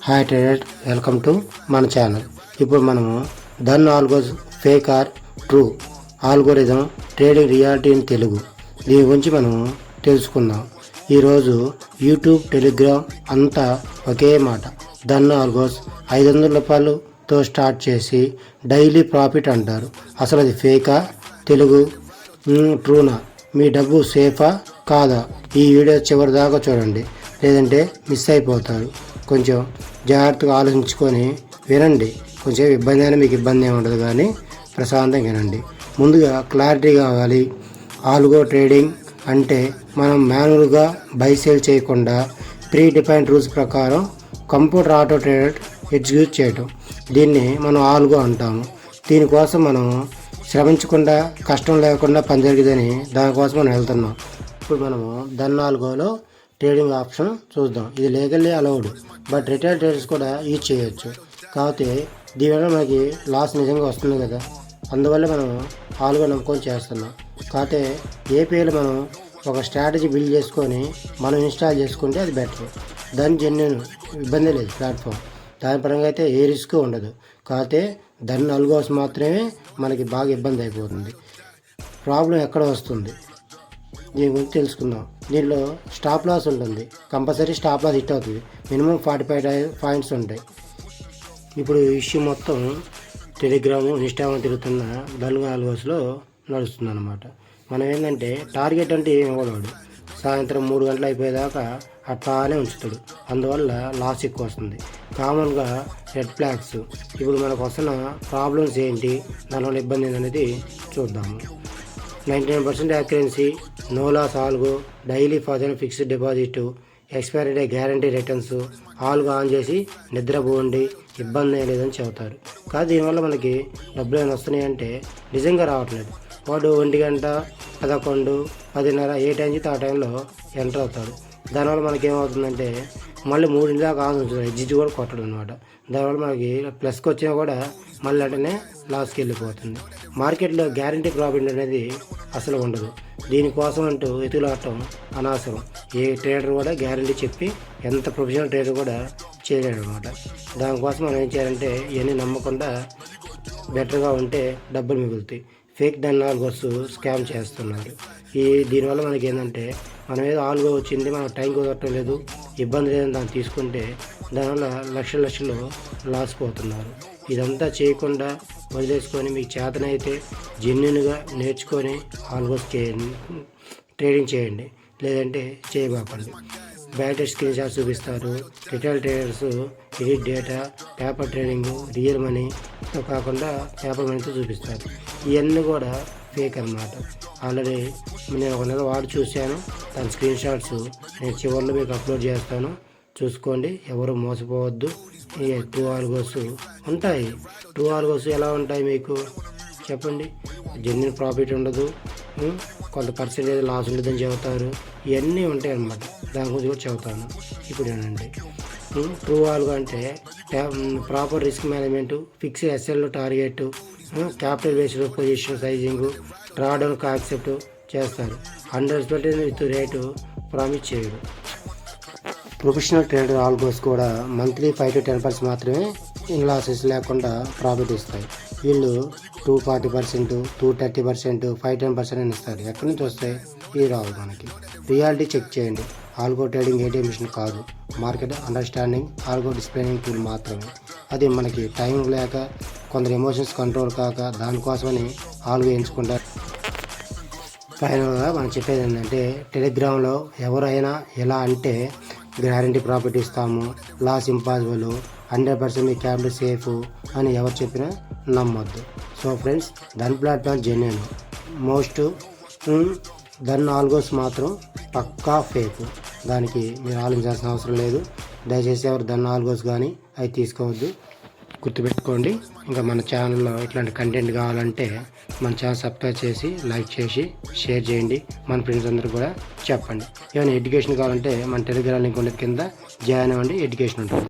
Hi trader, welcome to మన channel. ఇప్పుడు మనము Dhan algos fake are true algorithm trading reality in Telugu దీని గురించి మనము తెలుసుకుందాం. ఈరోజు యూట్యూబ్, టెలిగ్రామ్ అంతా ఒకే మాట. ధన్ ఆల్గోస్ 500 రూపాయలతో స్టార్ట్ చేసి డైలీ ప్రాఫిట్ అంటారు. అసలు అది ఫేకా, తెలుగు ట్రూనా? మీ డబ్బు సేఫా కాదా? ఈ వీడియో చివరి దాకా చూడండి, లేదంటే మిస్ అయిపోతారు. కొంచెం జాగ్రత్తగా ఆలోచించుకొని వినండి. కొంచెం ఇబ్బంది అయినా మీకు ఇబ్బంది ఏమి ఉండదు, కానీ ప్రశాంతంగా వినండి. ముందుగా క్లారిటీ కావాలి. ఆల్గో ట్రేడింగ్ అంటే మనం మాన్యువల్గా బై సేల్ చేయకుండా ప్రీ డిఫైన్డ్ రూల్స్ ప్రకారం కంప్యూటర్ ఆటో ట్రేడర్ ఎగ్జిక్యూట్ చేయటం. దీన్ని మనం ఆల్గో అంటాము. దీనికోసం మనం శ్రమించకుండా, కష్టం లేకుండా పని జరిగిందని దానికోసం మనం వెళ్తున్నాం. ఇప్పుడు మనము ధన్ ఆల్గోలో ట్రేడింగ్ ఆప్షన్ చూద్దాం. ఇది legally allowed, but retail traders కూడా యూజ్ చేయొచ్చు. కాకపోతే దీనివల్ల మనకి లాస్ నిజంగా వస్తుంది కదా, అందువల్ల మనం ఆల్గో నమ్ముకొని చేస్తున్నాం. కాకపోతే ఏపీలో మనం ఒక స్ట్రాటజీ బిల్డ్ చేసుకొని మనం ఇన్స్టాల్ చేసుకుంటే అది బెటర్. దాని జెన్యున్ ఇబ్బంది లేదు ప్లాట్ఫామ్. దాని పరంగా అయితే ఏ రిస్క్ ఉండదు. కాకపోతే ధన్ ఆల్గోస్ మాత్రమే మనకి బాగా ఇబ్బంది అయిపోతుంది. ప్రాబ్లం ఎక్కడ వస్తుంది దీని గురించి తెలుసుకుందాం. దీనిలో స్టాప్ లాస్ ఉంటుంది. కంపల్సరీ స్టాప్ లాస్ హిట్ అవుతుంది. మినిమం 45 పాయింట్స్ ఉంటాయి. ఇప్పుడు ఇష్యూ మొత్తం టెలిగ్రాము, ఇన్స్టాగ్రామ్ తిరుగుతున్న ధన్ ఆల్గోస్లో నడుస్తుంది అన్నమాట. మనం ఏంటంటే టార్గెట్ అంటే ఏమి ఇవ్వలేడు. సాయంత్రం 3 గంటలు అయిపోయేదాకా అట్లానే ఉంచుతాడు. అందువల్ల లాస్ ఎక్కువ వస్తుంది. కామన్గా రెడ్ ఫ్లాగ్స్. ఇప్పుడు మనకు వస్తున్న ప్రాబ్లమ్స్ ఏంటి, దానివల్ల ఇబ్బంది ఏంటనేది చూద్దాము. 99% accuracy, no loss algo, daily 1000 fixed deposit, expiry day guarantee returns, algo on చేసి నిద్రపోండి, ఇబ్బంది ఏం లేదని చెబుతారు. కానీ దీనివల్ల మనకి డబ్బులు ఏమైనా వస్తున్నాయి అంటే నిజంగా రావట్లేదు. వాడు 1 గంట, 11, 10:30 ఏ టైం చేస్తే ఆ టైంలో ఎంటర్ అవుతాడు. దానివల్ల మనకి ఏమవుతుందంటే మళ్ళీ 3 దాకా ఆన్ ఉంచుతాడు. ఎగ్జిట్ కూడా కొట్టడం అనమాట. దానివల్ల మనకి ప్లస్కి వచ్చినా కూడా మళ్ళీ వెంటనే లాస్కి వెళ్ళిపోతుంది. మార్కెట్లో గ్యారంటీ ప్రాఫిట్ అనేది అసలు ఉండదు. దీనికోసం అంటూ ఎతుకులాడటం అనవసరం. ఏ ట్రేడర్ కూడా గ్యారంటీ చెప్పి ఎంత ప్రొఫెషనల్ ట్రేడర్ కూడా చేయలేడు అనమాట. దానికోసం మనం ఏం చేయాలంటే ఇవన్నీ నమ్మకుండా బెటర్గా ఉంటే డబ్బులు మిగులుతాయి. ఫేక్ ధన్ ఆల్గోస్ స్కామ్ చేస్తున్నారు. దీనివల్ల మనకి ఏంటంటే మనం ఏదో ఆల్గో వచ్చింది, మనం టైం కుదరటం లేదు, ఇబ్బంది లేదని దాన్ని తీసుకుంటే దానివల్ల లక్షలు లాస్ పోతున్నారు. ఇదంతా చేయకుండా వదిలేసుకొని మీకు చేతనైతే జెన్యున్గా నేర్చుకొని ఆల్గోస్ ట్రేడింగ్ చేయండి, లేదంటే చేయబాకండి. బ్యాటరీ స్క్రీన్ షాట్ చూపిస్తారు. Retail traders edit data, paper trading, real మనీతో కాకుండా పేపర్ మనీతో చూపిస్తారు. ఇవన్నీ కూడా ఫేక్ అన్నమాట. ఆల్రెడీ నేను ఒక నెల వాడి చూశాను. దాని స్క్రీన్ షాట్స్ నేను చివరిలో మీకు అప్లోడ్ చేస్తాను, చూసుకోండి. ఎవరు మోసపోవద్దు. ఈ ట్రూ ఆల్గోస్ ఉంటాయి. ట్రూ ఆల్గోస్ ఎలా ఉంటాయి మీకు చెప్పండి. జెన్యున్ ప్రాఫిట్ ఉండదు, కొంత పర్సెంటేజ్ లాస్ ఉండదని చెబుతారు. ఇవన్నీ ఉంటాయి అన్నమాట. దాని గురించి కూడా చెబుతాను. ఇప్పుడు ఏనండి ట్రూ ఆల్గో అంటే proper risk management, fixed SL target, capital based position sizing, drawdown concept చేస్తారు. 100% విత్ రేటు ప్రామిస్ చేయరు. ప్రొఫెషనల్ ట్రేడర్ ఆల్గోస్ కూడా మంత్లీ 5 to 10% మాత్రమే ఇన్ లాసెస్ లేకుండా ప్రాఫిట్ ఇస్తాయి. వీళ్ళు 240%, 230%, 510% అని ఇస్తారు. ఎక్కడి నుంచి వస్తాయి? ఇది రావు మనకి. రియాలిటీ చెక్ చేయండి. ఆల్గో ట్రేడింగ్ ఏటీఎం మిషన్ కాదు. Market understanding algo displaying tool మాత్రమే. అది మనకి టైం లేక, కొందరు ఎమోషన్స్ కంట్రోల్ కాక దానికోసమని ఆల్గో ఎంచుకుంటారు. ఫైనల్గా మనం చెప్పేది ఏంటంటే టెలిగ్రామ్లో ఎవరైనా ఎలా అంటే గ్యారంటీ ప్రాఫిట్ ఇస్తాము, లాస్ ఇంపాసిబుల్, 100% మీ క్యాపిటల్ సేఫ్ అని ఎవరు చెప్పినా నమ్మొద్దు. So friends, Dhan platform genuine. Most Dhan algos మాత్రం పక్కా ఫేక్. దానికి మీరు ఆలోచించాల్సిన అవసరం లేదు. దయచేసి ఎవరు ధన్ ఆల్గోస్ కానీ అవి తీసుకోవద్దు. గుర్తుపెట్టుకోండి. ఇంకా మన ఛానల్లో ఇట్లాంటి కంటెంట్ కావాలంటే మన ఛానల్ సబ్స్క్రైబ్ చేసి, లైక్ చేసి, షేర్ చేయండి. మన ఫ్రెండ్స్ అందరూ కూడా చెప్పండి. ఏమైనా ఎడ్యుకేషన్ కావాలంటే మన టెలిగ్రామ్ లింక్ ఉండే కింద జాయిన్ అవ్వండి. ఎడ్యుకేషన్ ఉంటుంది.